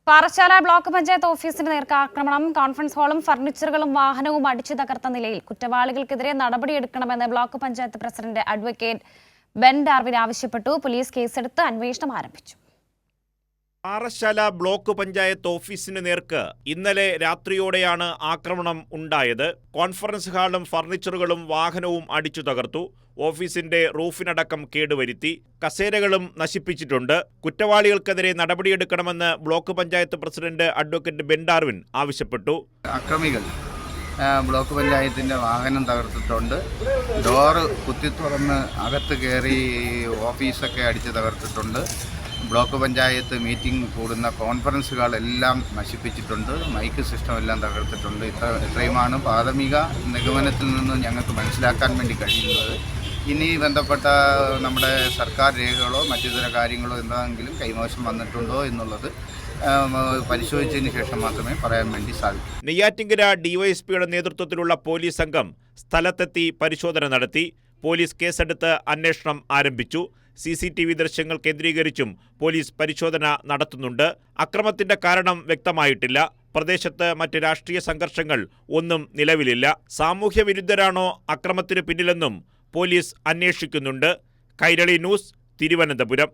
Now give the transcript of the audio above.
Parassala block panchayat ഓഫീസിന് നേർക്ക് ആക്രമണം. കോൺഫറൻസ് ഹാളും ഫർണിച്ചറുകളും വാഹനവും അടിച്ചു തകർത്ത നിലയിൽ. കുറ്റവാളികൾക്കെതിരെ നടപടിയെടുക്കണമെന്ന് block panchayat president advocate Ben Darwin ആവശ്യപ്പെട്ടു. പോലീസ് കേസെടുത്ത് അന്വേഷണം ആരംഭിച്ചു. പാറശാല ബ്ലോക്ക് പഞ്ചായത്ത് ഓഫീസിന് നേർക്ക് ഇന്നലെ രാത്രിയോടെയാണ് ആക്രമണം ഉണ്ടായത്. കോൺഫറൻസ് ഹാളും ഫർണിച്ചറുകളും വാഹനവും അടിച്ചു തകർത്തു. ഓഫീസിന്റെ റൂഫിനടക്കം കേടുവരുത്തി. കസേരകളും നശിപ്പിച്ചിട്ടുണ്ട്. കുറ്റവാളികൾക്കെതിരെ നടപടിയെടുക്കണമെന്ന് block panchayat president advocate Ben Darwin ആവശ്യപ്പെട്ടു. അക്രമികൾ ബ്ലോക്ക് പഞ്ചായത്തിൻ്റെ വാഹനം തകർത്തിട്ടുണ്ട്. ഡോറ് കുത്തി തുറന്ന് അകത്ത് കയറി ഓഫീസൊക്കെ അടിച്ച് തകർത്തിട്ടുണ്ട്. ബ്ലോക്ക് പഞ്ചായത്ത് മീറ്റിംഗ് കൂടുന്ന കോൺഫറൻസ് ഹാളെല്ലാം നശിപ്പിച്ചിട്ടുണ്ട്. മൈക്ക് സിസ്റ്റം എല്ലാം തകർത്തിട്ടുണ്ട്. ഇത്രയുമാണ് പ്രാഥമിക നിഗമനത്തിൽ നിന്ന് ഞങ്ങൾക്ക് മനസ്സിലാക്കാൻ വേണ്ടി കഴിയുന്നത്. ഇനി ബന്ധപ്പെട്ട നമ്മുടെ സർക്കാർ രേഖകളോ മറ്റിതര കാര്യങ്ങളോ എന്തെങ്കിലും കൈമോശം വന്നിട്ടുണ്ടോ എന്നുള്ളത് പരിശോധിച്ചതിന് ശേഷം മാത്രമേ പറയാൻ വേണ്ടി സാധിക്കൂ. നെയ്യാറ്റിൻകര ഡിവൈഎസ്പിയുടെ നേതൃത്വത്തിലുള്ള പോലീസ് സംഘം സ്ഥലത്തെത്തി പരിശോധന നടത്തി. പോലീസ് കേസെടുത്ത് അന്വേഷണം ആരംഭിച്ചു. CCTV ദൃശ്യങ്ങൾ കേന്ദ്രീകരിച്ചും പോലീസ് പരിശോധന നടത്തുന്നുണ്ട്. അക്രമത്തിന്റെ കാരണം വ്യക്തമായിട്ടില്ല. പ്രദേശത്ത് മറ്റ് രാഷ്ട്രീയ സംഘർഷങ്ങൾ ഒന്നും നിലവിലില്ല. സാമൂഹ്യ വിരുദ്ധരാണോ അക്രമത്തിന് പിന്നിലെന്നും പോലീസ് അന്വേഷിക്കുന്നുണ്ട്. കൈരളി ന്യൂസ്, തിരുവനന്തപുരം.